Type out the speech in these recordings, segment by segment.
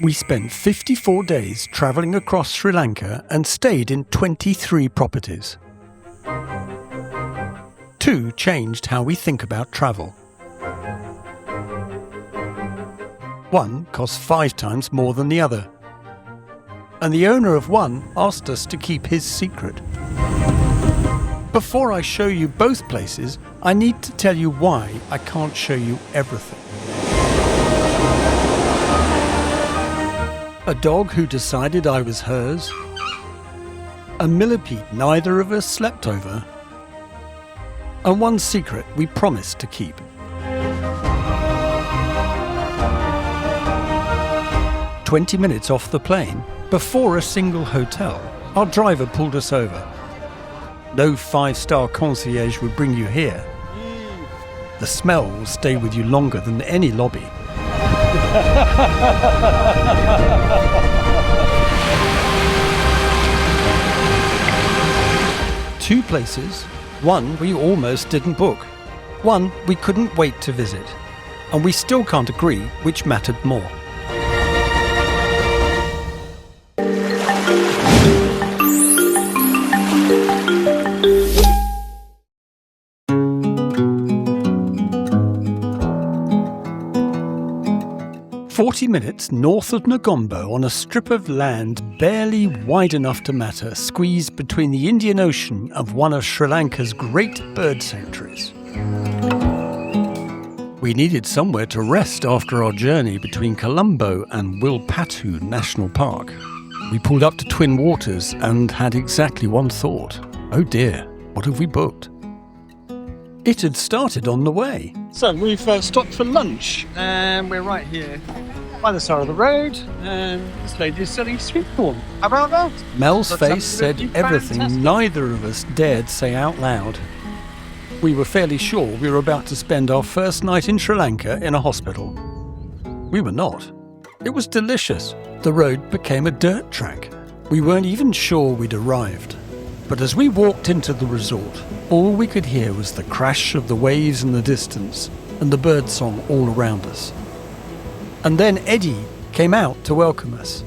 We spent 54 days travelling across Sri Lanka and stayed in 23 properties. 2 changed how we think about travel. 1 cost 5 times more than the other. And the owner of one asked us to keep his secret. Before I show you both places, I need to tell you why I can't show you everything. A dog who decided I was hers. A millipede neither of us slept over. And one secret we promised to keep. "20 minutes off the plane, before a single hotel, our driver pulled us over. No 5-star concierge would bring you here. The smell will stay with you longer than any lobby." Two places. One we almost didn't book. One we couldn't wait to visit. And we still can't agree which mattered more. "40 minutes north of Negombo on a strip of land barely wide enough to matter, squeezed between the Indian Ocean and one of Sri Lanka's great bird sanctuaries. We needed somewhere to rest after our journey between Colombo and Wilpatu National Park. We pulled up to Twin Waters and had exactly one thought. Oh dear, what have we booked? It had started on the way. So we've stopped for lunch and we're right here by the side of the road, and this lady is selling sweet corn. How about that? Mel's face said everything neither of us dared say out loud. We were fairly sure we were about to spend our first night in Sri Lanka in a hospital. We were not. It was delicious. The road became a dirt track. We weren't even sure we'd arrived. But as we walked into the resort, all we could hear was the crash of the waves in the distance and the birdsong all around us. And then Eddie came out to welcome us,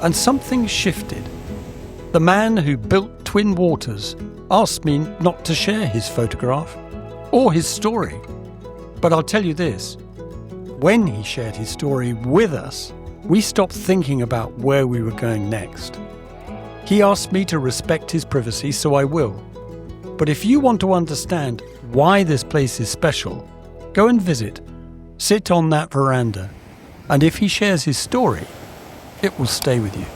and something shifted. The man who built Twin Waters asked me not to share his photograph or his story. But I'll tell you this, when he shared his story with us, we stopped thinking about where we were going next. He asked me to respect his privacy, so I will. But if you want to understand why this place is special, go and visit, sit on that veranda, and if he shares his story, it will stay with you.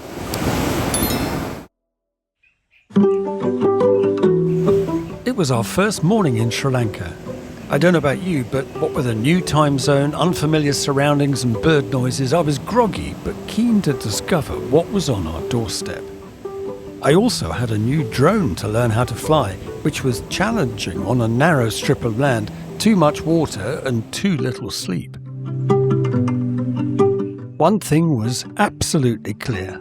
It was our first morning in Sri Lanka. I don't know about you, but what with a new time zone, unfamiliar surroundings and bird noises, I was groggy but keen to discover what was on our doorstep. I also had a new drone to learn how to fly, which was challenging on a narrow strip of land, too much water and too little sleep. One thing was absolutely clear.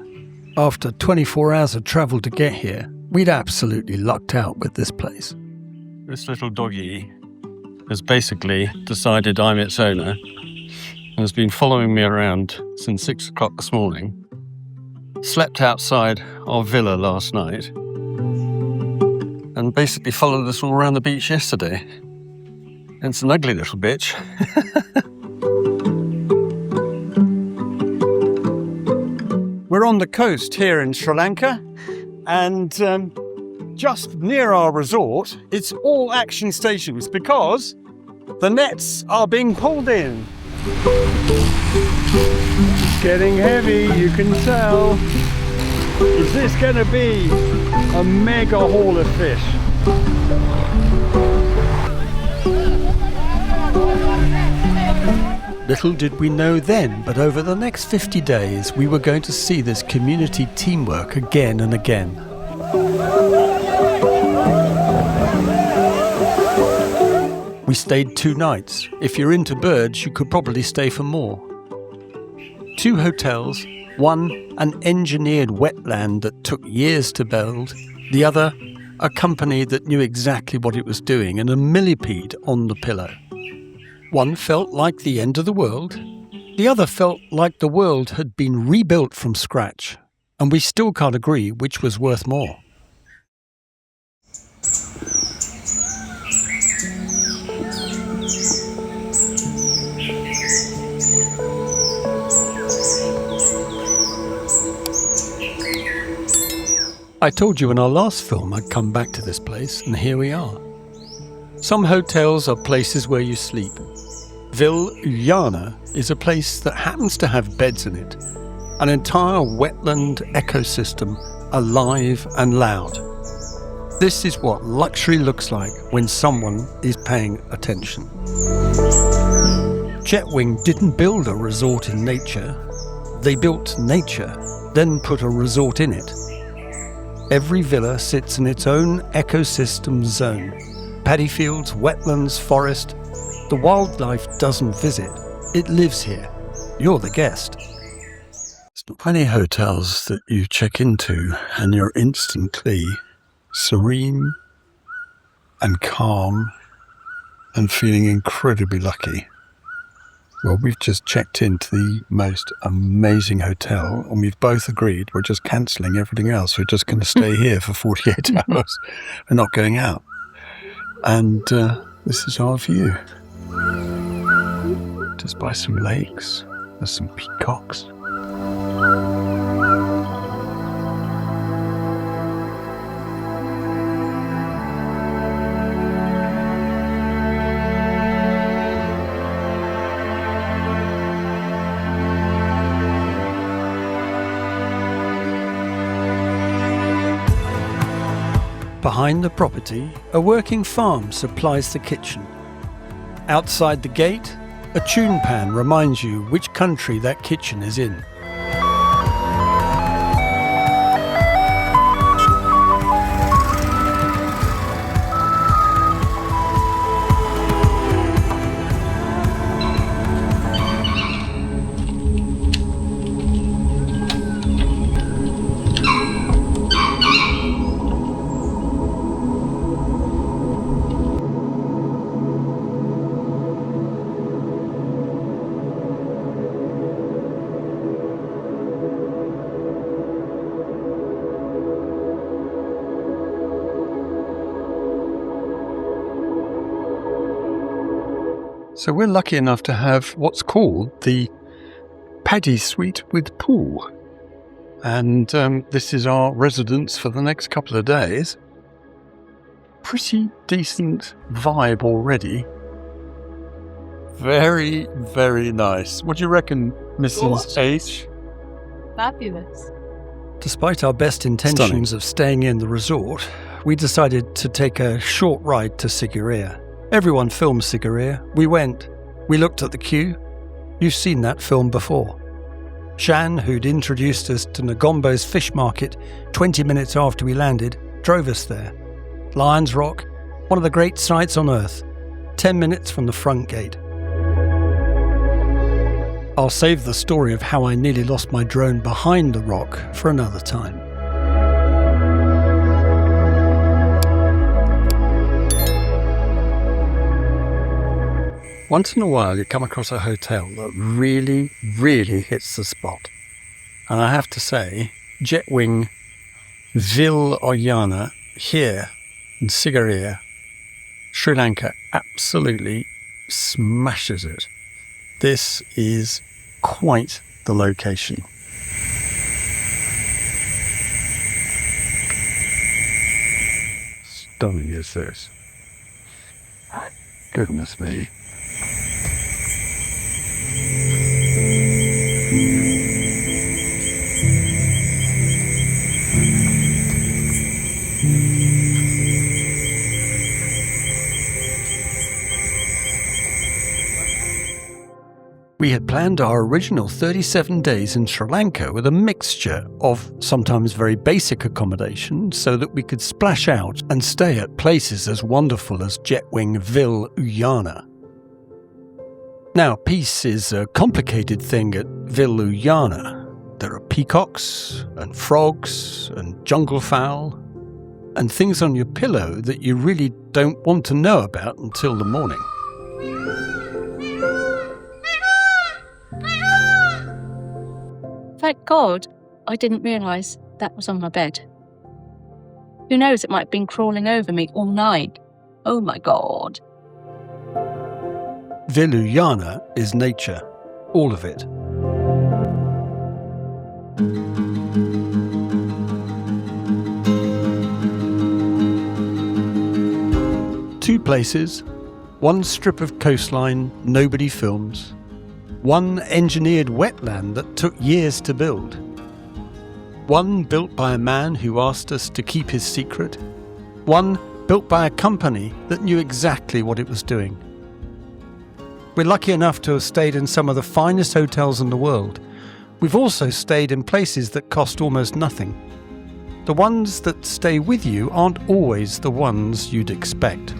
After 24 hours of travel to get here, we'd absolutely lucked out with this place. This little doggy has basically decided I'm its owner and has been following me around since 6 o'clock this morning. Slept outside our villa last night and basically followed us all around the beach yesterday. It's an ugly little bitch. We're on the coast here in Sri Lanka, and just near our resort, it's all action stations because the nets are being pulled in. It's getting heavy, you can tell. Is this going to be a mega haul of fish? Little did we know then, but over the next 50 days, we were going to see this community teamwork again and again. We stayed 2 nights. If you're into birds, you could probably stay for more. 2 hotels, one an engineered wetland that took years to build, the other a company that knew exactly what it was doing, and a millipede on the pillow. One felt like the end of the world, The other felt like the world had been rebuilt from scratch, and we still can't agree which was worth more. I told you in our last film I'd come back to this place, and here we are. Some hotels are places where you sleep. Vil Uyana is a place that happens to have beds in it, an entire wetland ecosystem, alive and loud. This is what luxury looks like when someone is paying attention. Jetwing didn't build a resort in nature. They built nature, then put a resort in it. Every villa sits in its own ecosystem zone. Paddy fields, wetlands, forest. The wildlife doesn't visit. It lives here. You're the guest. There's not many hotels that you check into and you're instantly serene and calm and feeling incredibly lucky. Well, we've just checked into the most amazing hotel and we've both agreed we're just cancelling everything else. We're just going to stay here for 48 hours. We're not going out. And this is our view. Just by some lakes. There's some peacocks. Behind the property, a working farm supplies the kitchen. Outside the gate, a tune pan reminds you which country that kitchen is in. So we're lucky enough to have what's called the Paddy Suite with pool. And this is our residence for the next couple of days. Pretty decent vibe already. Very, very nice. What do you reckon, Mrs. H? Fabulous. Despite our best intentions of staying in the resort, we decided to take a short ride to Sigiriya. Everyone films Sigiriya. We went. We looked at the queue. You've seen that film before. Shan, who'd introduced us to Ngombo's fish market 20 minutes after we landed, drove us there. Lions Rock, one of the great sights on earth, 10 minutes from the front gate. I'll save the story of how I nearly lost my drone behind the rock for another time. Once in a while you come across a hotel that really, really hits the spot. And I have to say, Jetwing Vil Uyana here in Sigiriya, Sri Lanka, absolutely smashes it. This is quite the location. Stunning is this. Goodness me. We had planned our original 37 days in Sri Lanka with a mixture of sometimes very basic accommodation so that we could splash out and stay at places as wonderful as Jetwing Vil Uyana. Now, peace is a complicated thing at Vil Uyana. There are peacocks and frogs and jungle fowl and things on your pillow that you really don't want to know about until the morning. Thank God I didn't realise that was on my bed. Who knows, it might have been crawling over me all night. Oh my God. Vil Uyana is nature, all of it. Two places, one strip of coastline nobody films, one engineered wetland that took years to build, one built by a man who asked us to keep his secret, one built by a company that knew exactly what it was doing. We're lucky enough to have stayed in some of the finest hotels in the world. We've also stayed in places that cost almost nothing. The ones that stay with you aren't always the ones you'd expect.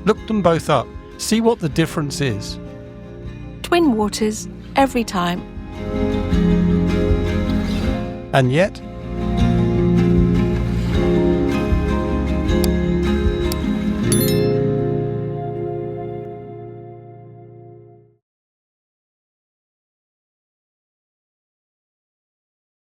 Look them both up. See what the difference is. Twin waters, every time. And yet,